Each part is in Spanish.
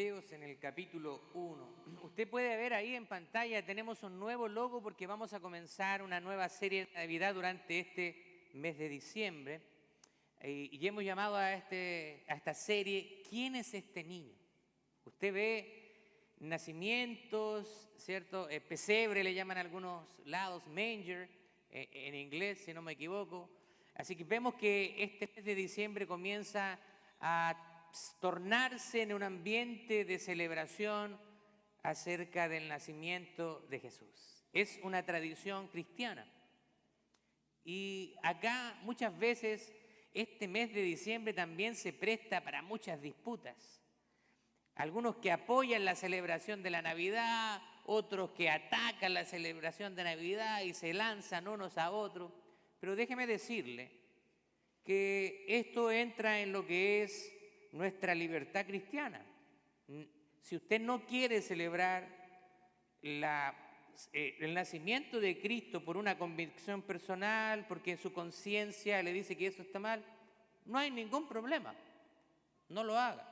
Hebreos en el capítulo 1. Usted puede ver ahí en pantalla, tenemos un nuevo logo porque vamos a comenzar una nueva serie de Navidad durante este mes de diciembre. Y hemos llamado a esta serie, ¿quién es este niño? Usted ve nacimientos, ¿cierto? Pesebre le llaman a algunos lados, manger, en inglés, si no me equivoco. Así que vemos que este mes de diciembre comienza a tornarse en un ambiente de celebración acerca del nacimiento de Jesús. Es una tradición cristiana. Y acá muchas veces este mes de diciembre también se presta para muchas disputas. Algunos que apoyan la celebración de la Navidad, otros que atacan la celebración de Navidad y se lanzan unos a otros. Pero déjeme decirle que esto entra en lo que es nuestra libertad cristiana. Si usted no quiere celebrar el nacimiento de Cristo por una convicción personal, porque su conciencia le dice que eso está mal, no hay ningún problema, no lo haga.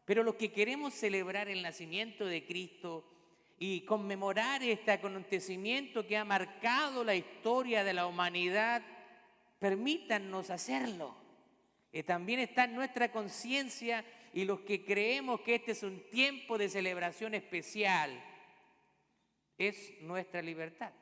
Pero los que queremos celebrar el nacimiento de Cristo y conmemorar este acontecimiento que ha marcado la historia de la humanidad, permítannos hacerlo. También está en nuestra conciencia, y los que creemos que este es un tiempo de celebración especial, es nuestra libertad.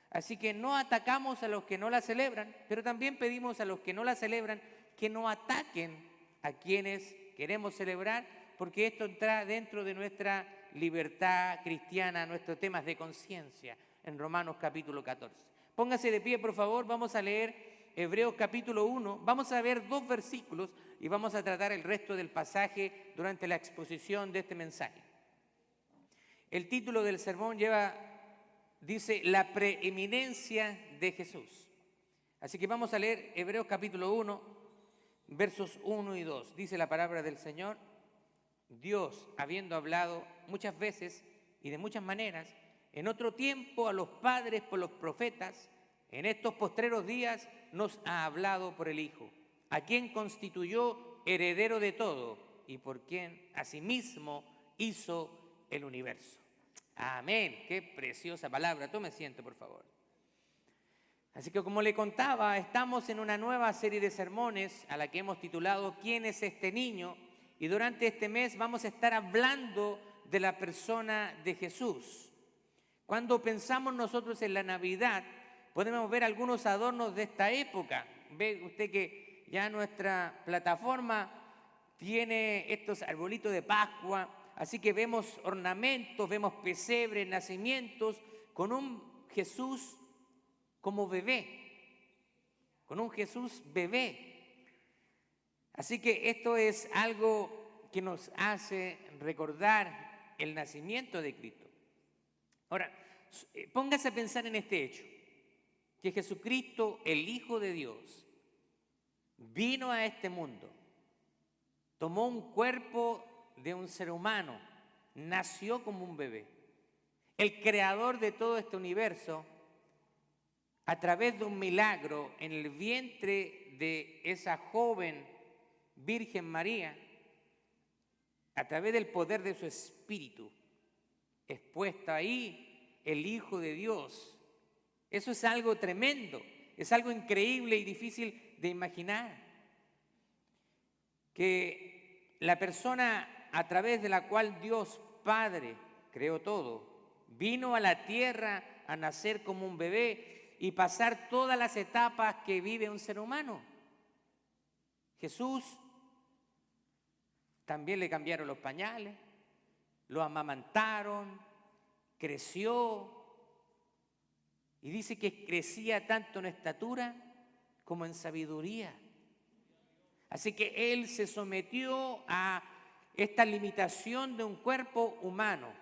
Así que no atacamos a los que no la celebran, pero también pedimos a los que no la celebran que no ataquen a quienes queremos celebrar, porque esto entra dentro de nuestra libertad cristiana, nuestros temas de conciencia, en Romanos capítulo 14. Póngase de pie, por favor, vamos a leer Hebreos capítulo 1, vamos a ver 2 versículos y vamos a tratar el resto del pasaje durante la exposición de este mensaje. El título del sermón dice, la preeminencia de Jesús. Así que vamos a leer Hebreos capítulo 1, versos 1 y 2. Dice la palabra del Señor: Dios, habiendo hablado muchas veces y de muchas maneras, en otro tiempo a los padres por los profetas, en estos postreros días nos ha hablado por el Hijo, a quien constituyó heredero de todo y por quien asimismo hizo el universo. Amén. Qué preciosa palabra. Tome asiento, por favor. Así que, como le contaba, estamos en una nueva serie de sermones a la que hemos titulado ¿Quién es este niño? Y durante este mes vamos a estar hablando de la persona de Jesús. Cuando pensamos nosotros en la Navidad, podemos ver algunos adornos de esta época. Ve usted que ya nuestra plataforma tiene estos arbolitos de Pascua, así que vemos ornamentos, vemos pesebres, nacimientos, con un Jesús como bebé, con un Jesús bebé. Así que esto es algo que nos hace recordar el nacimiento de Cristo. Ahora, póngase a pensar en este hecho, que Jesucristo, el Hijo de Dios, vino a este mundo, tomó un cuerpo de un ser humano, nació como un bebé. El creador de todo este universo, a través de un milagro en el vientre de esa joven Virgen María, a través del poder de su espíritu, expuesto ahí el Hijo de Dios. Eso es algo tremendo, es algo increíble y difícil de imaginar. Que la persona a través de la cual Dios Padre creó todo, vino a la tierra a nacer como un bebé y pasar todas las etapas que vive un ser humano. Jesús también le cambiaron los pañales, lo amamantaron, creció. Y dice que crecía tanto en estatura como en sabiduría. Así que Él se sometió a esta limitación de un cuerpo humano.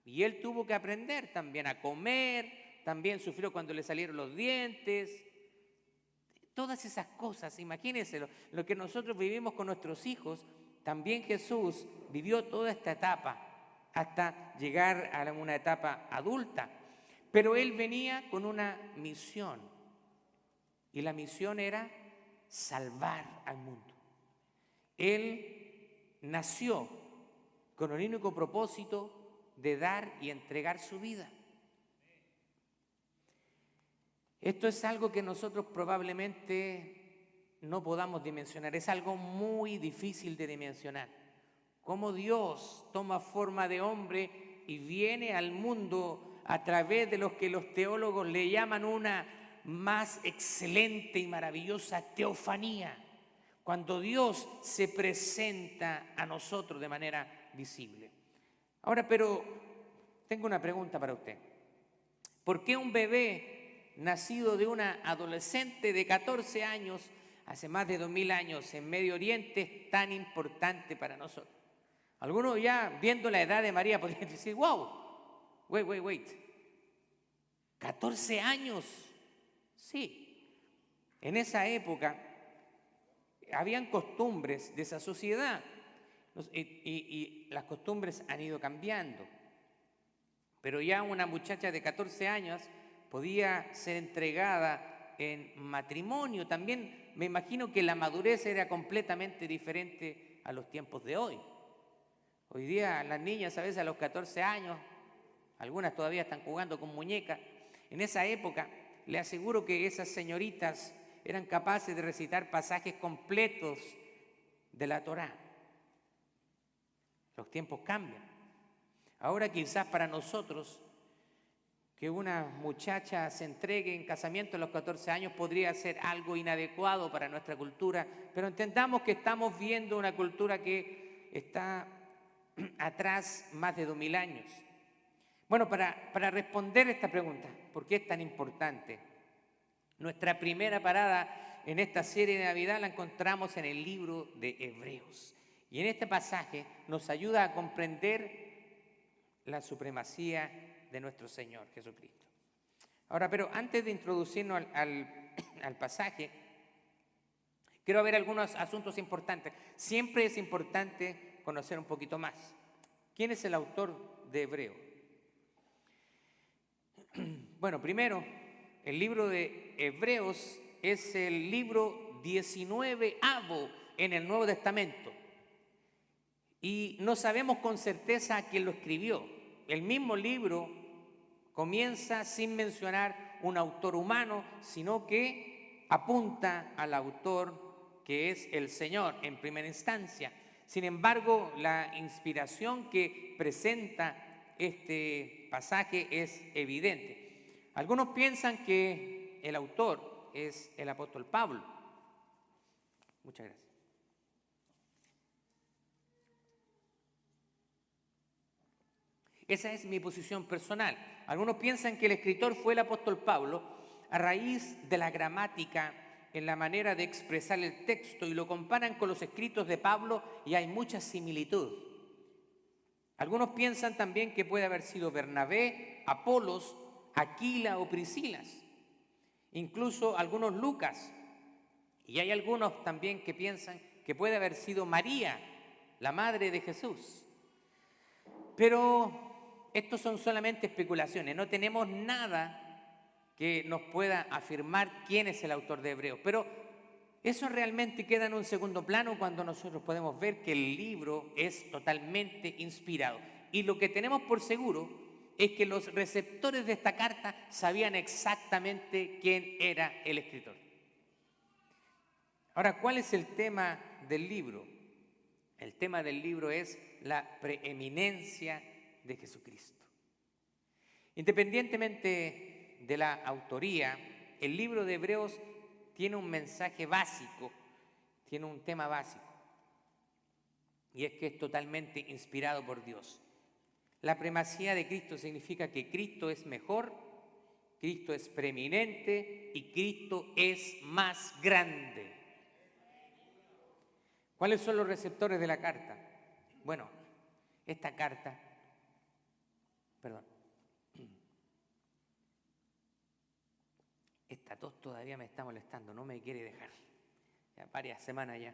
Y Él tuvo que aprender también a comer, también sufrió cuando le salieron los dientes. Todas esas cosas, imagínense, lo que nosotros vivimos con nuestros hijos, también Jesús vivió toda esta etapa hasta llegar a una etapa adulta. Pero Él venía con una misión, y la misión era salvar al mundo. Él nació con el único propósito de dar y entregar su vida. Esto es algo que nosotros probablemente no podamos dimensionar, es algo muy difícil de dimensionar. Cómo Dios toma forma de hombre y viene al mundo a través de lo que los teólogos le llaman una más excelente y maravillosa teofanía, cuando Dios se presenta a nosotros de manera visible. Ahora, pero tengo una pregunta para usted. ¿Por qué un bebé nacido de una adolescente de 14 años, hace más de 2000 años, en Medio Oriente, es tan importante para nosotros? Algunos ya viendo la edad de María podrían decir, wow, wait, 14 años. Sí, en esa época habían costumbres de esa sociedad y las costumbres han ido cambiando. Pero ya una muchacha de 14 años podía ser entregada en matrimonio. También me imagino que la madurez era completamente diferente a los tiempos de hoy. Hoy día las niñas a veces a los 14 años, algunas todavía están jugando con muñecas. En esa época le aseguro que esas señoritas eran capaces de recitar pasajes completos de la Torá. Los tiempos cambian. Ahora quizás para nosotros que una muchacha se entregue en casamiento a los 14 años podría ser algo inadecuado para nuestra cultura, pero entendamos que estamos viendo una cultura que está atrás más de 2000 años. Bueno, para responder esta pregunta, ¿por qué es tan importante? Nuestra primera parada en esta serie de Navidad la encontramos en el libro de Hebreos. Y en este pasaje nos ayuda a comprender la supremacía de nuestro Señor Jesucristo. Ahora, pero antes de introducirnos al pasaje, quiero ver algunos asuntos importantes. Siempre es importante conocer un poquito más. ¿Quién es el autor de Hebreos? Bueno, primero, el libro de Hebreos es el libro 19avo en el Nuevo Testamento. Y no sabemos con certeza quién lo escribió. El mismo libro comienza sin mencionar un autor humano, sino que apunta al autor que es el Señor en primera instancia. Sin embargo, la inspiración que presenta este pasaje es evidente. Algunos piensan que el autor es el apóstol Pablo. Muchas gracias. Esa es mi posición personal. Algunos piensan que el escritor fue el apóstol Pablo a raíz de la gramática en la manera de expresar el texto y lo comparan con los escritos de Pablo y hay mucha similitud. Algunos piensan también que puede haber sido Bernabé, Apolos, Aquila o Priscilas, incluso algunos Lucas. Y hay algunos también que piensan que puede haber sido María, la madre de Jesús. Pero estos son solamente especulaciones, no tenemos nada que nos pueda afirmar quién es el autor de Hebreos. Pero eso realmente queda en un segundo plano cuando nosotros podemos ver que el libro es totalmente inspirado. Y lo que tenemos por seguro es que los receptores de esta carta sabían exactamente quién era el escritor. Ahora, ¿cuál es el tema del libro? El tema del libro es la preeminencia de Jesucristo. Independientemente de la autoría, el libro de Hebreos tiene un mensaje básico, tiene un tema básico, y es que es totalmente inspirado por Dios. La primacía de Cristo significa que Cristo es mejor, Cristo es preeminente y Cristo es más grande. ¿Cuáles son los receptores de la carta? Bueno, esta carta, esta tos todavía me está molestando, no me quiere dejar, ya varias semanas ya.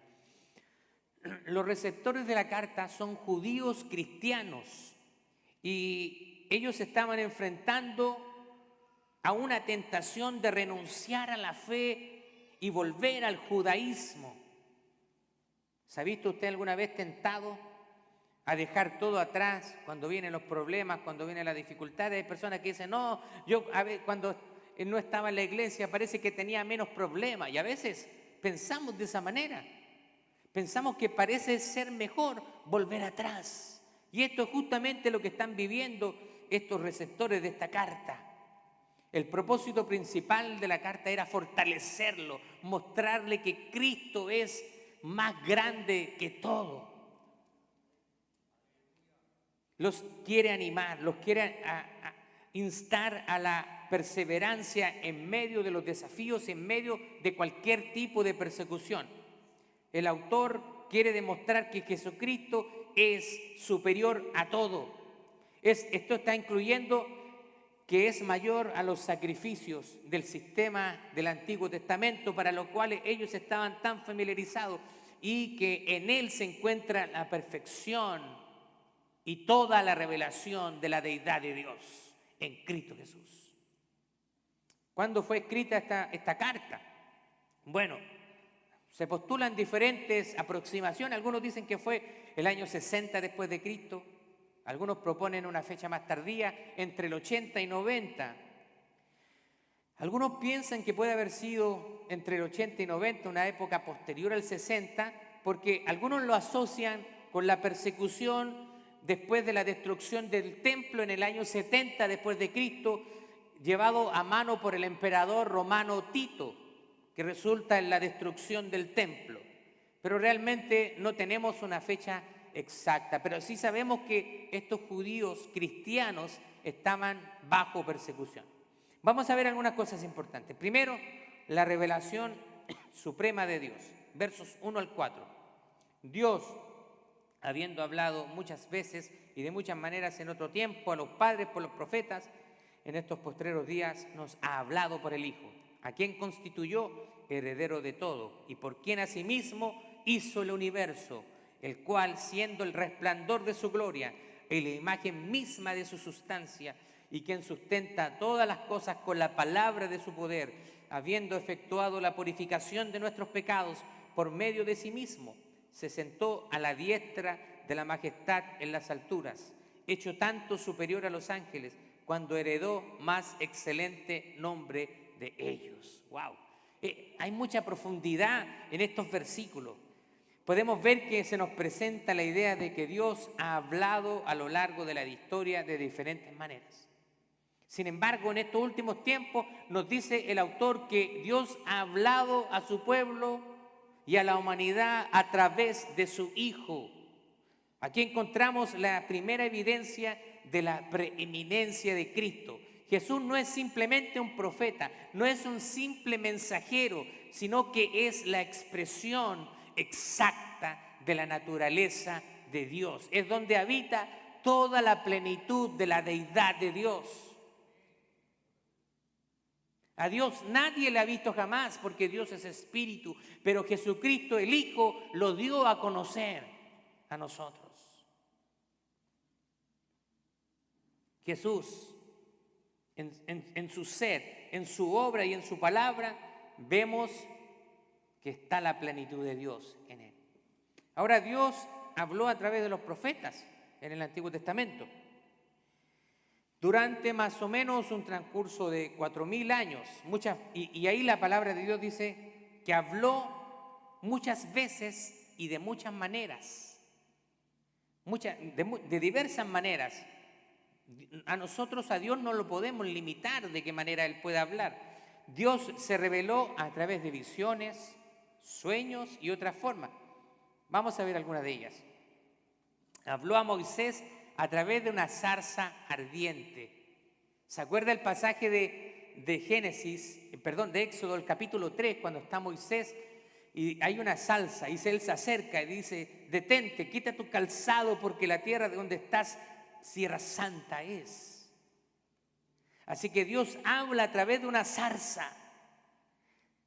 Los receptores de la carta son judíos cristianos y ellos estaban enfrentando a una tentación de renunciar a la fe y volver al judaísmo. ¿Se ha visto usted alguna vez tentado a dejar todo atrás cuando vienen los problemas, cuando vienen las dificultades. Hay personas que dicen, no, yo a ver, cuando no estaba en la iglesia parece que tenía menos problemas. Y a veces pensamos de esa manera. Pensamos que parece ser mejor volver atrás. Y esto es justamente lo que están viviendo estos receptores de esta carta. El propósito principal de la carta era fortalecerlo, mostrarle que Cristo es más grande que todo. Los quiere animar, los quiere instar a la perseverancia en medio de los desafíos, en medio de cualquier tipo de persecución. El autor quiere demostrar que Jesucristo es superior a todo. Esto está incluyendo que es mayor a los sacrificios del sistema del Antiguo Testamento, para los cuales ellos estaban tan familiarizados, y que en él se encuentra la perfección y toda la revelación de la deidad de Dios en Cristo Jesús. ¿Cuándo fue escrita esta carta? Bueno, se postulan diferentes aproximaciones. Algunos dicen que fue el año 60 después de Cristo. Algunos proponen una fecha más tardía, entre el 80 y 90. Algunos piensan que puede haber sido entre el 80 y 90, una época posterior al 60, porque algunos lo asocian con la persecución después de la destrucción del templo en el año 70 después de Cristo, llevado a mano por el emperador romano Tito, que resulta en la destrucción del templo. Pero realmente no tenemos una fecha exacta, pero sí sabemos que estos judíos cristianos estaban bajo persecución. Vamos a ver algunas cosas importantes. Primero, la revelación suprema de Dios, versos 1 al 4. Dios, habiendo hablado muchas veces y de muchas maneras en otro tiempo a los padres por los profetas, en estos postreros días nos ha hablado por el Hijo, a quien constituyó heredero de todo y por quien asimismo hizo el universo, el cual, siendo el resplandor de su gloria y la imagen misma de su sustancia, y quien sustenta todas las cosas con la palabra de su poder, habiendo efectuado la purificación de nuestros pecados por medio de sí mismo, se sentó a la diestra de la majestad en las alturas, hecho tanto superior a los ángeles, cuando heredó más excelente nombre de ellos. ¡Wow! Hay mucha profundidad en estos versículos. Podemos ver que se nos presenta la idea de que Dios ha hablado a lo largo de la historia de diferentes maneras. Sin embargo, en estos últimos tiempos nos dice el autor que Dios ha hablado a su pueblo y a la humanidad a través de su Hijo. Aquí encontramos la primera evidencia de la preeminencia de Cristo. Jesús no es simplemente un profeta, no es un simple mensajero, sino que es la expresión exacta de la naturaleza de Dios. Es donde habita toda la plenitud de la deidad de Dios. A Dios nadie le ha visto jamás, porque Dios es espíritu, pero Jesucristo el Hijo lo dio a conocer a nosotros. Jesús, en su ser, en su obra y en su palabra, vemos que está la plenitud de Dios en él. Ahora, Dios habló a través de los profetas en el Antiguo Testamento. Durante más o menos un transcurso de 4000 años, y ahí la palabra de Dios dice que habló muchas veces y de muchas maneras, de diversas maneras. A nosotros, a Dios no lo podemos limitar de qué manera Él puede hablar. Dios se reveló a través de visiones, sueños y otras formas. Vamos a ver algunas de ellas. Habló a Moisés a través de una zarza ardiente. ¿Se acuerda el pasaje de Éxodo, el capítulo 3, cuando está Moisés y hay una zarza y él se acerca y dice: detente, quita tu calzado porque la tierra de donde estás, tierra santa es? Así que Dios habla a través de una zarza.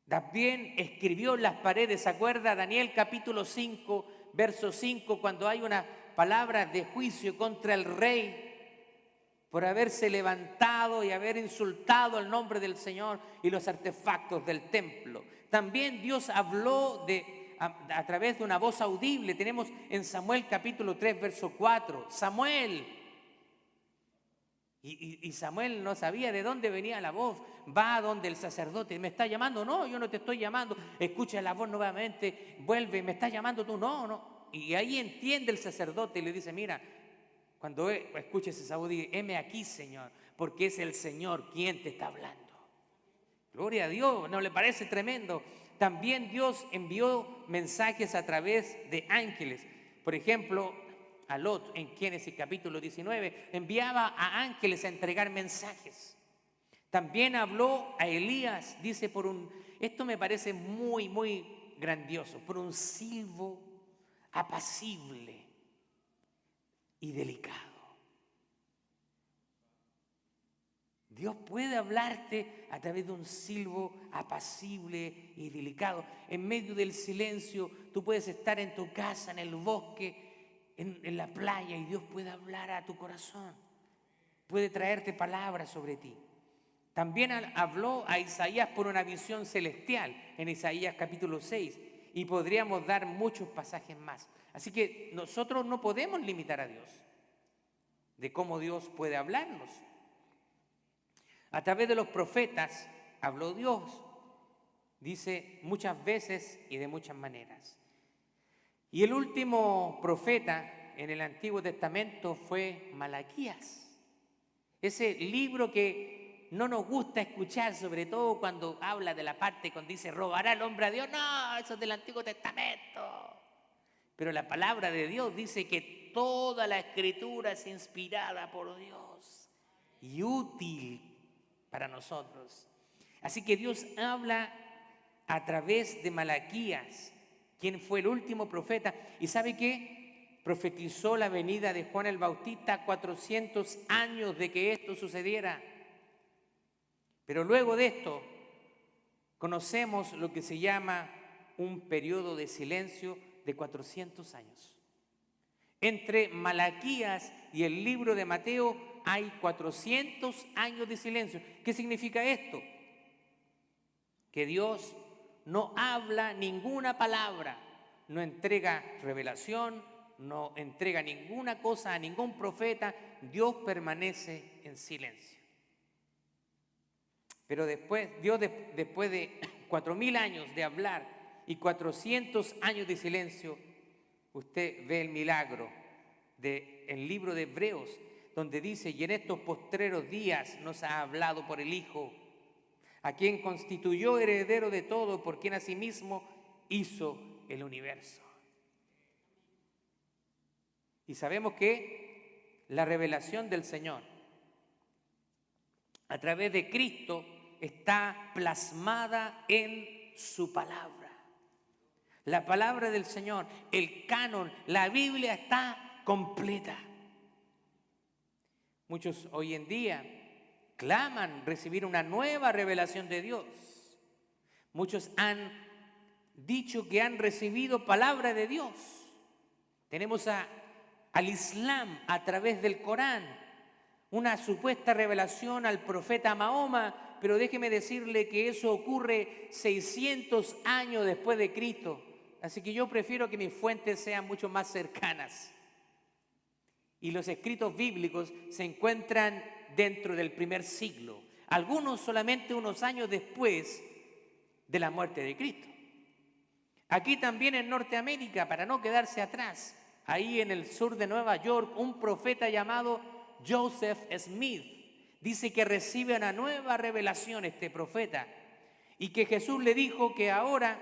También escribió en las paredes. ¿Se acuerda Daniel capítulo 5, verso 5, cuando hay una palabra de juicio contra el rey por haberse levantado y haber insultado el nombre del Señor y los artefactos del templo? También Dios habló a través de una voz audible. Tenemos en Samuel capítulo 3, verso 4, Samuel. Y Samuel no sabía de dónde venía la voz. Va a donde el sacerdote, ¿me está llamando? No, yo no te estoy llamando. Escucha la voz nuevamente, vuelve, ¿me estás llamando tú? No, no. Y ahí entiende el sacerdote y le dice, mira, cuando escuches esa voz, dice, heme aquí, Señor, porque es el Señor quien te está hablando. Gloria a Dios, ¿no le parece tremendo? También Dios envió mensajes a través de ángeles. Por ejemplo, a Lot en Génesis capítulo 19 enviaba a ángeles a entregar mensajes. También habló a Elías, dice esto me parece muy, muy grandioso, por un silbo apacible y delicado. Dios puede hablarte a través de un silbo apacible y delicado. En medio del silencio, tú puedes estar en tu casa, en el bosque, en la playa, y Dios puede hablar a tu corazón. Puede traerte palabras sobre ti. También habló a Isaías por una visión celestial, en Isaías capítulo 6, y podríamos dar muchos pasajes más. Así que nosotros no podemos limitar a Dios de cómo Dios puede hablarnos. A través de los profetas habló Dios, dice muchas veces y de muchas maneras. Y el último profeta en el Antiguo Testamento fue Malaquías. Ese libro que no nos gusta escuchar, sobre todo cuando habla de la parte cuando dice robará el hombre a Dios. No, eso es del Antiguo Testamento. Pero la palabra de Dios dice que toda la Escritura es inspirada por Dios y útil para nosotros. Así que Dios habla a través de Malaquías, quien fue el último profeta. ¿Y sabe qué? Profetizó la venida de Juan el Bautista 400 años de que esto sucediera. Pero luego de esto, conocemos lo que se llama un periodo de silencio de 400 años. Entre Malaquías y el libro de Mateo hay 400 años de silencio. ¿Qué significa esto? Que Dios no habla ninguna palabra, no entrega revelación, no entrega ninguna cosa a ningún profeta. Dios permanece en silencio. Pero después de 4000 años de hablar y 400 años de silencio, usted ve el milagro del libro de Hebreos, donde dice, y en estos postreros días nos ha hablado por el Hijo, a quien constituyó heredero de todo, por quien asimismo hizo el universo. Y sabemos que la revelación del Señor a través de Cristo está plasmada en su palabra. La palabra del Señor, el canon, la Biblia está completa. Muchos hoy en día claman recibir una nueva revelación de Dios. Muchos han dicho que han recibido palabra de Dios. Tenemos al Islam a través del Corán, una supuesta revelación al profeta Mahoma, pero déjeme decirle que eso ocurre 600 años después de Cristo. Así que yo prefiero que mis fuentes sean mucho más cercanas. Y los escritos bíblicos se encuentran dentro del primer siglo, algunos solamente unos años después de la muerte de Cristo. Aquí también en Norteamérica, para no quedarse atrás, ahí en el sur de Nueva York, un profeta llamado Joseph Smith dice que recibe una nueva revelación este profeta y que Jesús le dijo que ahora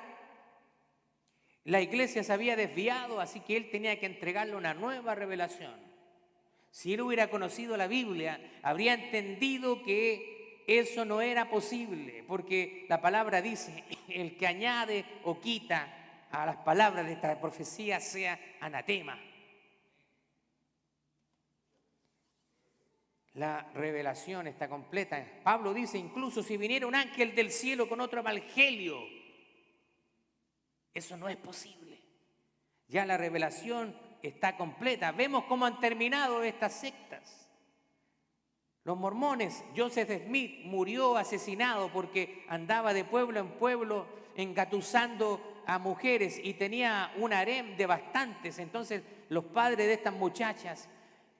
la iglesia se había desviado, así que él tenía que entregarle una nueva revelación. Si él hubiera conocido la Biblia, habría entendido que eso no era posible, porque la palabra dice, el que añade o quita a las palabras de esta profecía sea anatema. La revelación está completa. Pablo dice, incluso si viniera un ángel del cielo con otro evangelio, eso no es posible. Ya la revelación está completa. Vemos cómo han terminado estas sectas. Los mormones, Joseph Smith murió asesinado porque andaba de pueblo en pueblo engatusando a mujeres y tenía un harem de bastantes. Entonces los padres de estas muchachas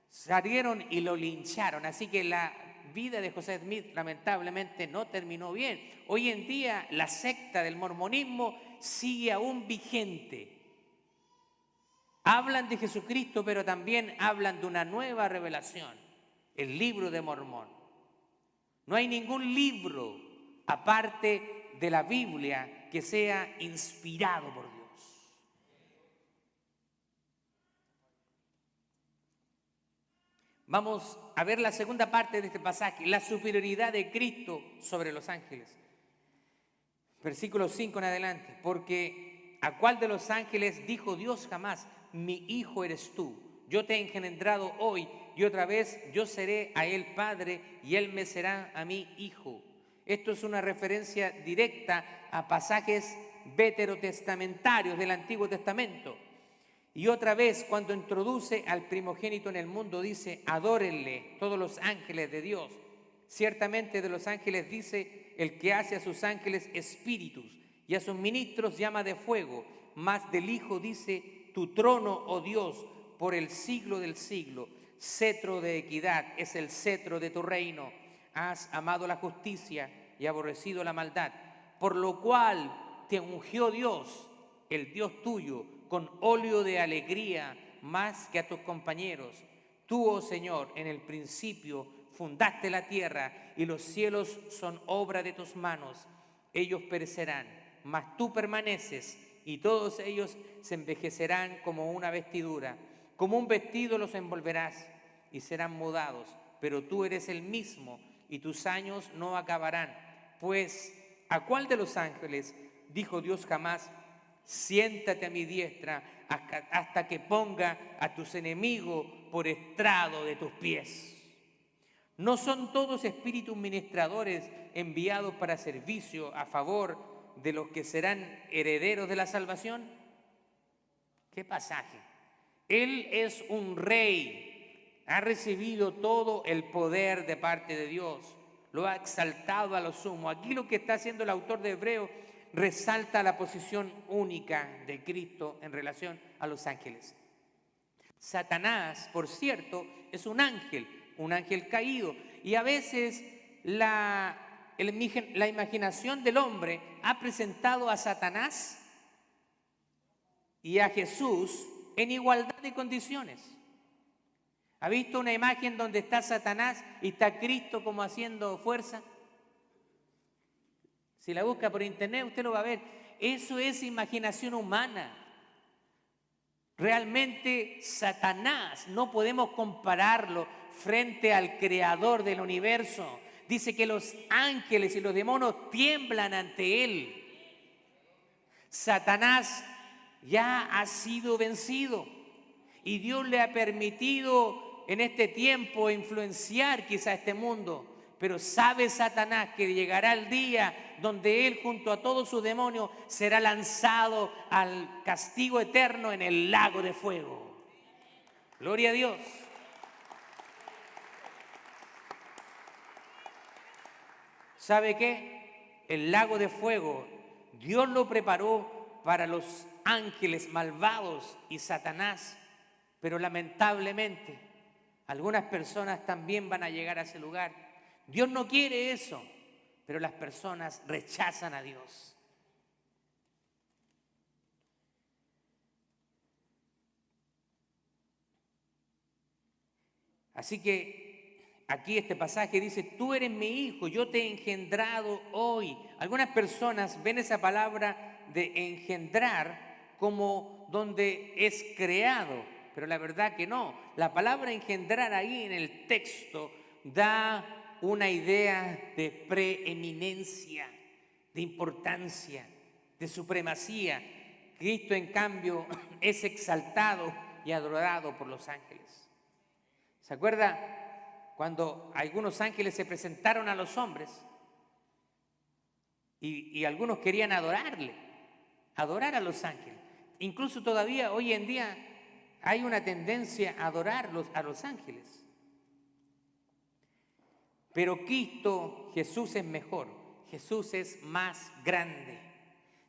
salieron y lo lincharon. Así que la vida de José Smith lamentablemente no terminó bien. Hoy en día la secta del mormonismo sigue aún vigente. Hablan de Jesucristo, pero también hablan de una nueva revelación, el libro de Mormón. No hay ningún libro aparte de la Biblia que sea inspirado por Dios. Vamos a ver la segunda parte de este pasaje, la superioridad de Cristo sobre los ángeles. Versículo 5 en adelante, porque ¿a cuál de los ángeles dijo Dios jamás, mi hijo eres tú? Yo te he engendrado hoy y otra vez yo seré a él padre y él me será a mí hijo. Esto es una referencia directa a pasajes veterotestamentarios del Antiguo Testamento. Y otra vez, cuando introduce al primogénito en el mundo, dice, adórenle todos los ángeles de Dios. Ciertamente de los ángeles dice, el que hace a sus ángeles espíritus y a sus ministros llama de fuego. Mas del Hijo dice, tu trono, oh Dios, por el siglo del siglo. Cetro de equidad es el cetro de tu reino. Has amado la justicia y aborrecido la maldad. Por lo cual te ungió Dios, el Dios tuyo, con óleo de alegría más que a tus compañeros. Tú, oh Señor, en el principio fundaste la tierra y los cielos son obra de tus manos. Ellos perecerán, mas tú permaneces y todos ellos se envejecerán como una vestidura. Como un vestido los envolverás y serán mudados, pero tú eres el mismo y tus años no acabarán. Pues, ¿a cuál de los ángeles dijo Dios jamás, siéntate a mi diestra hasta que ponga a tus enemigos por estrado de tus pies? ¿No son todos espíritus ministradores enviados para servicio a favor de los que serán herederos de la salvación? ¿Qué pasaje? Él es un rey, ha recibido todo el poder de parte de Dios, lo ha exaltado a lo sumo. Aquí lo que está haciendo el autor de Hebreos resalta la posición única de Cristo en relación a los ángeles. Satanás, por cierto, es un ángel caído, y a veces la imaginación del hombre ha presentado a Satanás y a Jesús en igualdad de condiciones. ¿Ha visto una imagen donde está Satanás y está Cristo como haciendo fuerza? Si la busca por internet usted lo va a ver. Eso es imaginación humana. Realmente Satanás no podemos compararlo frente al creador del universo. Dice que los ángeles y los demonios tiemblan ante él. Satanás ya ha sido vencido y Dios le ha permitido en este tiempo influenciar quizá este mundo. Pero sabe Satanás que llegará el día donde él junto a todos sus demonios será lanzado al castigo eterno en el lago de fuego. Gloria a Dios. ¿Sabe qué? El lago de fuego Dios lo preparó para los ángeles malvados y Satanás, pero lamentablemente algunas personas también van a llegar a ese lugar. Dios no quiere eso, pero las personas rechazan a Dios. Así que aquí este pasaje dice, tú eres mi hijo, yo te he engendrado hoy. Algunas personas ven esa palabra de engendrar como donde es creado, pero la verdad que no. La palabra engendrar ahí en el texto da una idea de preeminencia, de importancia, de supremacía. Cristo, en cambio, es exaltado y adorado por los ángeles. ¿Se acuerda cuando algunos ángeles se presentaron a los hombres y algunos querían adorar a los ángeles? Incluso todavía hoy en día hay una tendencia a adorarlos a los ángeles. Pero Cristo, Jesús es mejor, Jesús es más grande.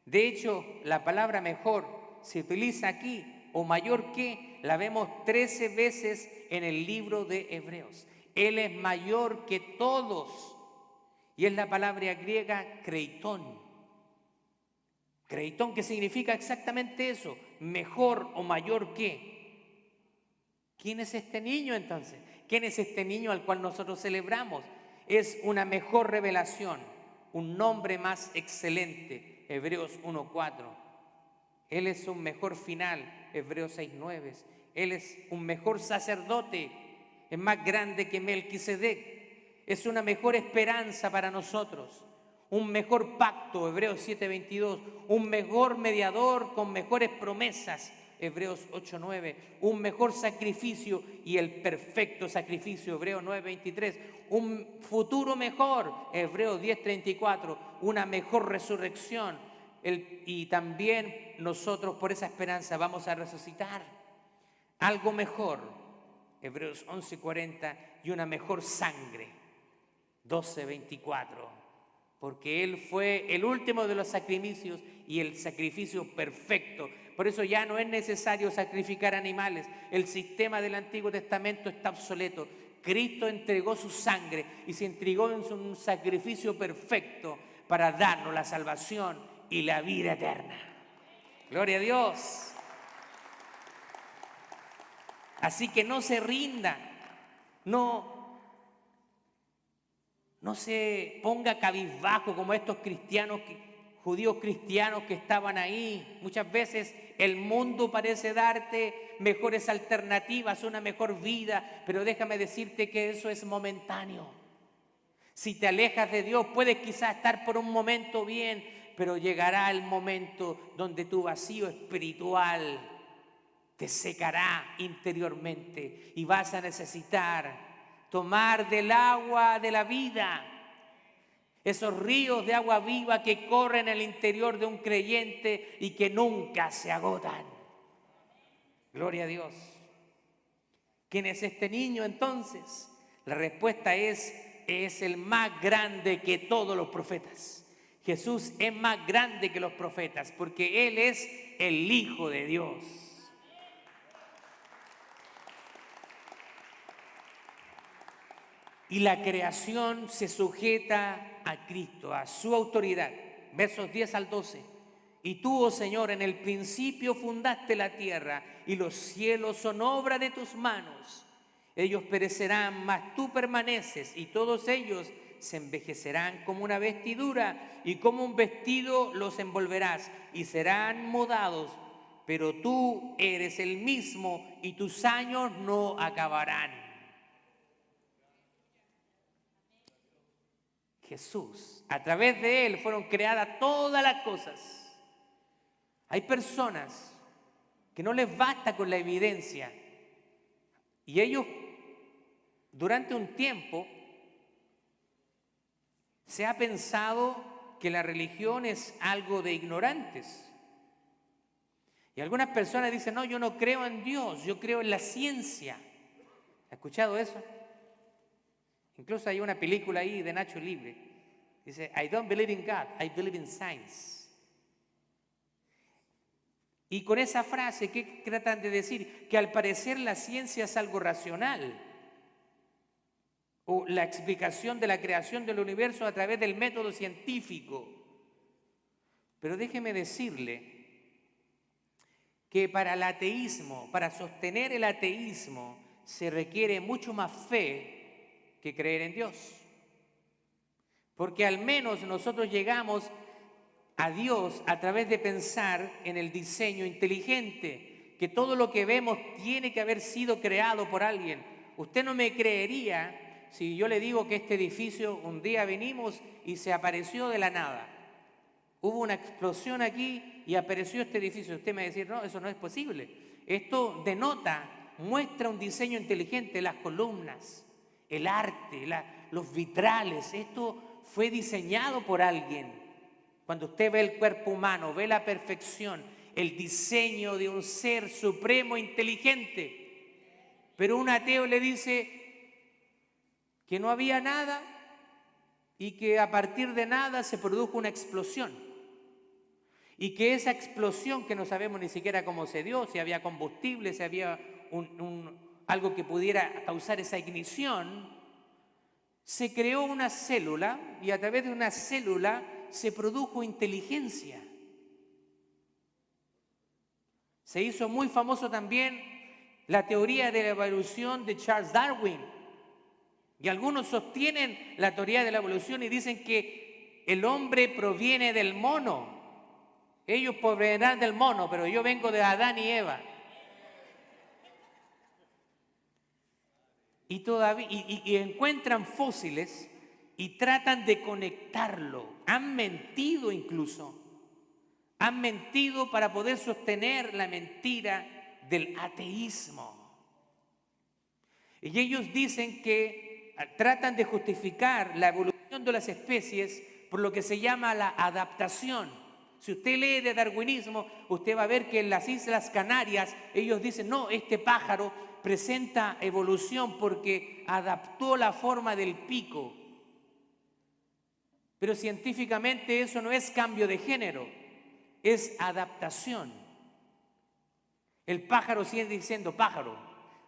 De hecho, la palabra mejor se utiliza aquí, o mayor que, la vemos 13 veces en el libro de Hebreos. Él es mayor que todos. Y es la palabra griega kreiton. Kreiton, que significa exactamente eso, mejor o mayor que. ¿Quién es este niño entonces? ¿Quién es este niño al cual nosotros celebramos? Es una mejor revelación, un nombre más excelente, Hebreos 1:4. Él es un mejor final, Hebreos 6:9. Él es un mejor sacerdote, es más grande que Melquisedec. Es una mejor esperanza para nosotros, un mejor pacto, Hebreos 7:22. Un mejor mediador con mejores promesas, Hebreos 8:9. Un mejor sacrificio y el perfecto sacrificio, Hebreos 9:23. Un futuro mejor, Hebreos 10:34. Una mejor resurrección. Y también nosotros por esa esperanza vamos a resucitar. Algo mejor, Hebreos 11:40. Y una mejor sangre, 12:24. Porque Él fue el último de los sacrificios y el sacrificio perfecto. Por eso ya no es necesario sacrificar animales. El sistema del Antiguo Testamento está obsoleto. Cristo entregó su sangre y se entregó en un sacrificio perfecto para darnos la salvación y la vida eterna. Gloria a Dios. Así que no se rinda, no se ponga cabizbajo como estos cristianos, judíos cristianos que estaban ahí. Muchas veces el mundo parece darte mejores alternativas, una mejor vida, pero déjame decirte que eso es momentáneo. Si te alejas de Dios, puedes quizás estar por un momento bien, pero llegará el momento donde tu vacío espiritual te secará interiormente y vas a necesitar tomar del agua de la vida, esos ríos de agua viva que corren en el interior de un creyente y que nunca se agotan. Gloria a Dios. ¿Quién es este niño entonces? La respuesta es el más grande que todos los profetas. Jesús es más grande que los profetas porque Él es el Hijo de Dios. Y la creación se sujeta a Cristo, a su autoridad. Versos 10 al 12. Y tú, oh Señor, en el principio fundaste la tierra y los cielos son obra de tus manos. Ellos perecerán, mas tú permaneces y todos ellos se envejecerán como una vestidura y como un vestido los envolverás y serán mudados. Pero tú eres el mismo y tus años no acabarán. Jesús, a través de Él fueron creadas todas las cosas. Hay personas que no les basta con la evidencia y ellos durante un tiempo se ha pensado que la religión es algo de ignorantes. Y algunas personas dicen, no, yo no creo en Dios, yo creo en la ciencia. ¿Ha escuchado eso? Incluso hay una película ahí de Nacho Libre. Dice, I don't believe in God, I believe in science. Y con esa frase, ¿qué tratan de decir? Que al parecer la ciencia es algo racional. O la explicación de la creación del universo a través del método científico. Pero déjeme decirle que para el ateísmo, para sostener el ateísmo, se requiere mucho más fe que creer en Dios. Porque al menos nosotros llegamos a Dios a través de pensar en el diseño inteligente, que todo lo que vemos tiene que haber sido creado por alguien. Usted no me creería si yo le digo que este edificio un día venimos y se apareció de la nada. Hubo una explosión aquí y apareció este edificio. Usted me va a decir, no, eso no es posible. Esto denota, muestra un diseño inteligente, las columnas, el arte, los vitrales. Esto fue diseñado por alguien. Cuando usted ve el cuerpo humano, ve la perfección, el diseño de un ser supremo inteligente. Pero un ateo le dice que no había nada y que a partir de nada se produjo una explosión. Y que esa explosión, que no sabemos ni siquiera cómo se dio, si había combustible, si había algo que pudiera causar esa ignición, se creó una célula y a través de una célula se produjo inteligencia. Se hizo muy famoso también la teoría de la evolución de Charles Darwin. Y algunos sostienen la teoría de la evolución y dicen que el hombre proviene del mono. Ellos provenirán del mono, pero yo vengo de Adán y Eva. Y encuentran fósiles y tratan de conectarlo. Han mentido incluso. Han mentido para poder sostener la mentira del ateísmo. Y ellos dicen que tratan de justificar la evolución de las especies por lo que se llama la adaptación. Si usted lee de darwinismo, usted va a ver que en las Islas Canarias ellos dicen, no, este pájaro presenta evolución porque adaptó la forma del pico. Pero científicamente eso no es cambio de género, es adaptación. El pájaro sigue siendo pájaro,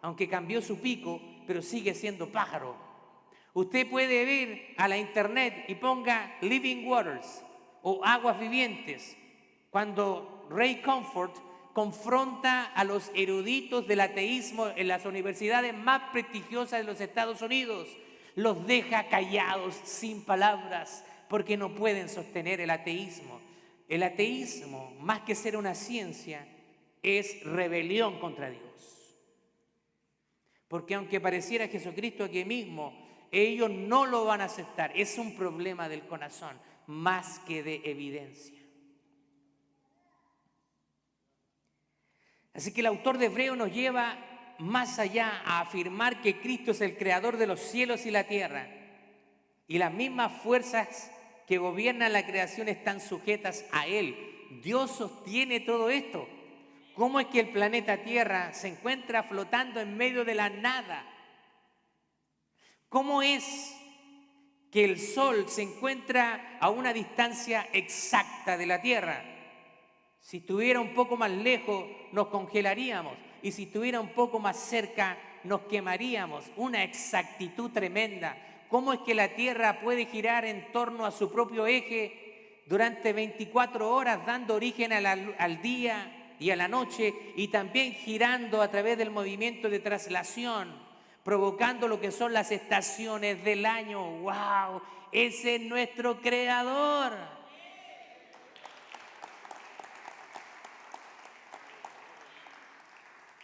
aunque cambió su pico, pero sigue siendo pájaro. Usted puede ir a la internet y ponga Living Waters o aguas vivientes, cuando Ray Comfort confronta a los eruditos del ateísmo en las universidades más prestigiosas de los Estados Unidos, los deja callados, sin palabras, porque no pueden sostener el ateísmo. El ateísmo, más que ser una ciencia, es rebelión contra Dios. Porque aunque pareciera Jesucristo aquí mismo, ellos no lo van a aceptar. Es un problema del corazón, más que de evidencia. Así que el autor de Hebreos nos lleva más allá a afirmar que Cristo es el creador de los cielos y la tierra. Y las mismas fuerzas que gobiernan la creación están sujetas a Él. Dios sostiene todo esto. ¿Cómo es que el planeta Tierra se encuentra flotando en medio de la nada? ¿Cómo es que el Sol se encuentra a una distancia exacta de la Tierra? Si estuviera un poco más lejos, nos congelaríamos. Y si estuviera un poco más cerca, nos quemaríamos. Una exactitud tremenda. ¿Cómo es que la Tierra puede girar en torno a su propio eje durante 24 horas, dando origen al día y a la noche, y también girando a través del movimiento de traslación, provocando lo que son las estaciones del año? ¡Wow! Ese es nuestro creador.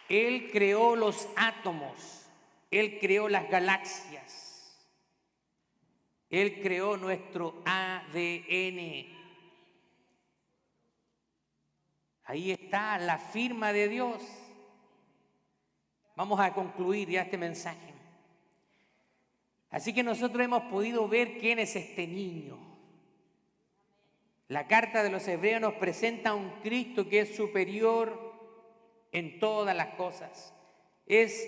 Él creó los átomos, Él creó las galaxias, Él creó nuestro ADN. Ahí está la firma de Dios. Vamos a concluir ya este mensaje. Así que nosotros hemos podido ver quién es este niño. La carta de los Hebreos nos presenta a un Cristo que es superior en todas las cosas. Es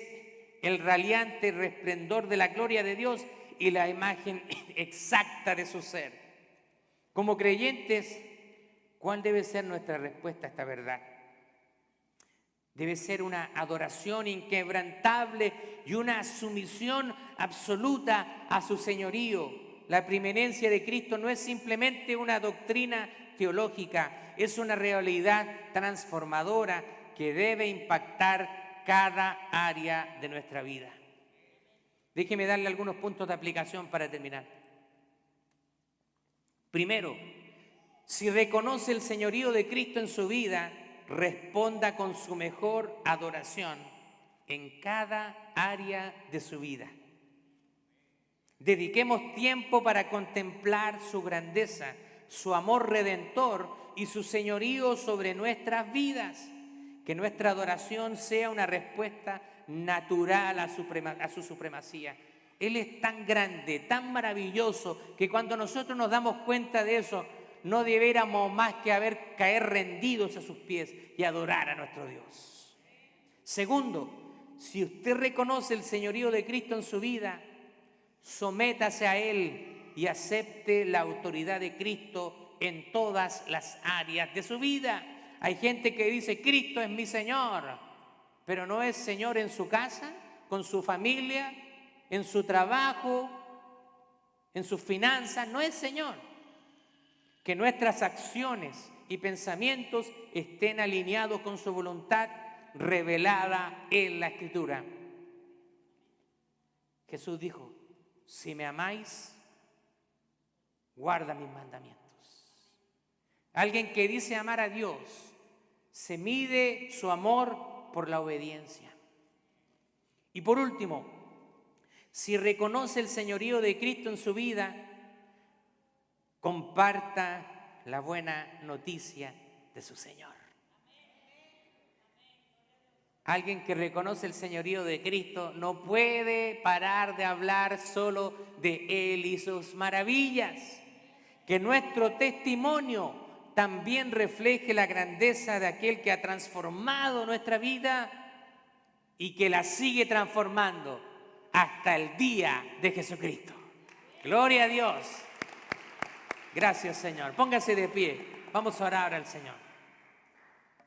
el radiante resplandor de la gloria de Dios y la imagen exacta de su ser. Como creyentes, ¿cuál debe ser nuestra respuesta a esta verdad? Debe ser una adoración inquebrantable y una sumisión absoluta a su señorío. La preeminencia de Cristo no es simplemente una doctrina teológica, es una realidad transformadora que debe impactar cada área de nuestra vida. Déjeme darle algunos puntos de aplicación para terminar. Primero, si reconoce el señorío de Cristo en su vida, responda con su mejor adoración en cada área de su vida. Dediquemos tiempo para contemplar su grandeza, su amor redentor y su señorío sobre nuestras vidas. Que nuestra adoración sea una respuesta natural a su supremacía. Él es tan grande, tan maravilloso, que cuando nosotros nos damos cuenta de eso, no debiéramos más que caer rendidos a sus pies y adorar a nuestro Dios. Segundo, si usted reconoce el señorío de Cristo en su vida, sométase a Él y acepte la autoridad de Cristo en todas las áreas de su vida. Hay gente que dice, Cristo es mi Señor, pero no es Señor en su casa, con su familia, en su trabajo, en sus finanzas, no es Señor. Que nuestras acciones y pensamientos estén alineados con su voluntad revelada en la Escritura. Jesús dijo, si me amáis, guarda mis mandamientos. Alguien que dice amar a Dios, se mide su amor por la obediencia. Y por último, si reconoce el señorío de Cristo en su vida, comparta la buena noticia de su Señor. Alguien que reconoce el señorío de Cristo no puede parar de hablar solo de Él y sus maravillas. Que nuestro testimonio también refleje la grandeza de aquel que ha transformado nuestra vida y que la sigue transformando hasta el día de Jesucristo. Gloria a Dios. Gracias, Señor. Póngase de pie. Vamos a orar al Señor.